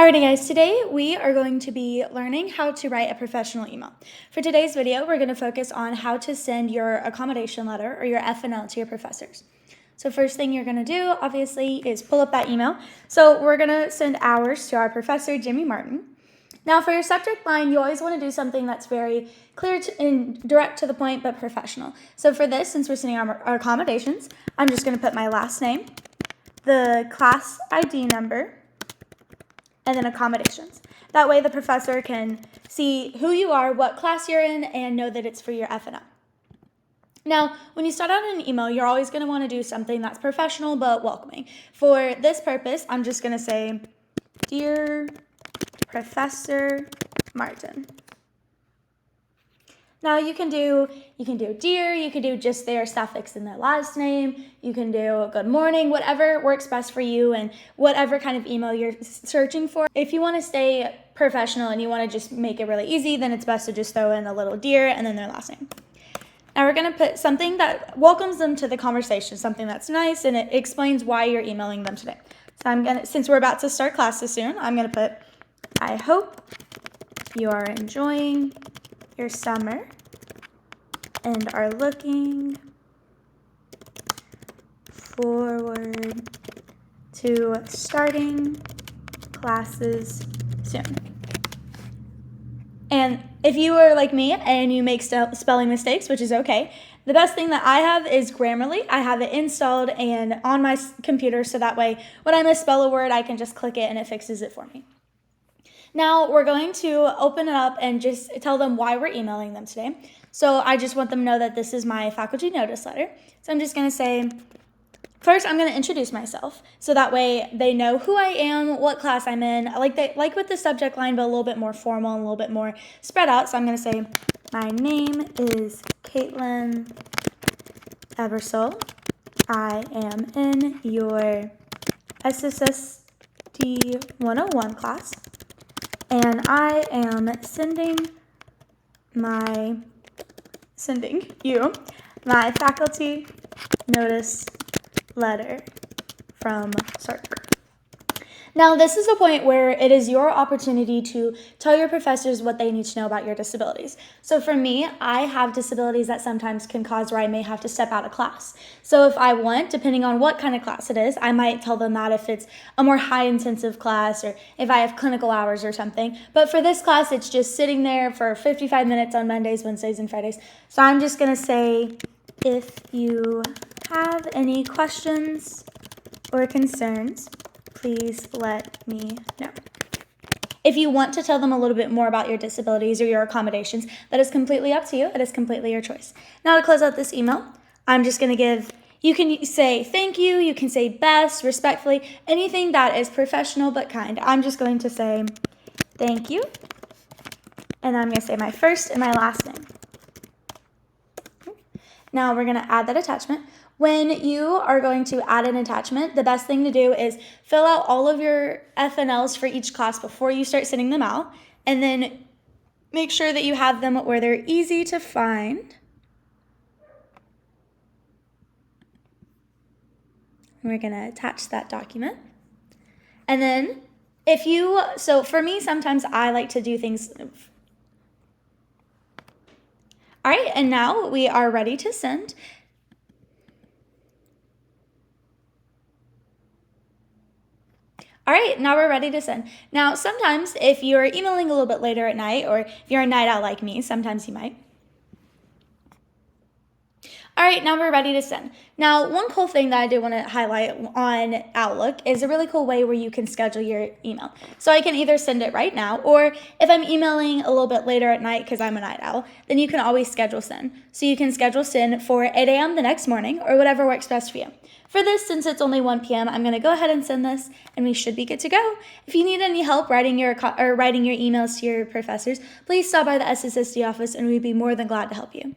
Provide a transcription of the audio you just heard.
Alrighty guys, today we are going to be learning how to write a professional email. For today's video, we're going to focus on how to send your accommodation letter or your FNL to your professors. So first thing you're going to do, obviously, is pull up that email. So we're going to send ours to our professor, Jimmy Martin. Now for your subject line, you always want to do something that's very clear and direct to the point, but professional. So for this, since we're sending our accommodations, I'm just going to put my last name, the class ID number, and then accommodations. That way the professor can see who you are, what class you're in, and know that it's for your FNL. Now, when you start out an email, you're always going to want to do something that's professional but welcoming. For this purpose, I'm just going to say, Dear Professor Martin. Now you can do dear, you can do just their suffix in their last name, you can do good morning, whatever works best for you and whatever kind of email you're searching for. If you want to stay professional and you want to just make it really easy, then it's best to just throw in a little dear and then their last name. Now we're going to put something that welcomes them to the conversation, something that's nice and it explains why you're emailing them today. So since we're about to start classes soon, I'm going to put, I hope you are enjoying your summer and are looking forward to starting classes soon. And if you are like me and you make spelling mistakes, which is okay, the best thing that I have is Grammarly. I have it installed and on my computer, so that way when I misspell a word, I can just click it and it fixes it for me. Now we're going to open it up and just tell them why we're emailing them today. So I just want them to know that this is my faculty notice letter. So I'm just going to say, first I'm going to introduce myself. So that way they know who I am, what class I'm in. I like with the subject line, but a little bit more formal and a little bit more spread out. So I'm going to say, my name is Caitlin Eversole. I am in your SSS-D 101 class. And I am sending you my faculty notice letter from Sartre. Now, this is a point where it is your opportunity to tell your professors what they need to know about your disabilities. So for me, I have disabilities that sometimes can cause where I may have to step out of class. So if I want, depending on what kind of class it is, I might tell them that if it's a more high intensive class or if I have clinical hours or something. But for this class, it's just sitting there for 55 minutes on Mondays, Wednesdays, and Fridays. So I'm just going to say, if you have any questions or concerns, please let me know. If you want to tell them a little bit more about your disabilities or your accommodations, that is completely up to you. It is completely your choice. Now to close out this email, I'm just going to give, you can say thank you can say best, respectfully, anything that is professional but kind. I'm just going to say thank you, and I'm going to say my first and my last name. Now we're going to add that attachment. When you are going to add an attachment, the best thing to do is fill out all of your FNLs for each class before you start sending them out, and then make sure that you have them where they're easy to find. We're going to attach that document. And then so for me, sometimes I like to do things. All right, and now we are ready to send. All right, now we're ready to send. Now, sometimes if you're emailing a little bit later at night, or if you're a night owl like me, sometimes you might. All right, now we're ready to send. Now, one cool thing that I do want to highlight on Outlook is a really cool way where you can schedule your email. So I can either send it right now, or if I'm emailing a little bit later at night because I'm a night owl, then you can always schedule send. So you can schedule send for 8 a.m. the next morning or whatever works best for you. For this, since it's only 1 p.m., I'm going to go ahead and send this, and we should be good to go. If you need any help writing your emails to your professors, please stop by the SSS-D office, and we'd be more than glad to help you.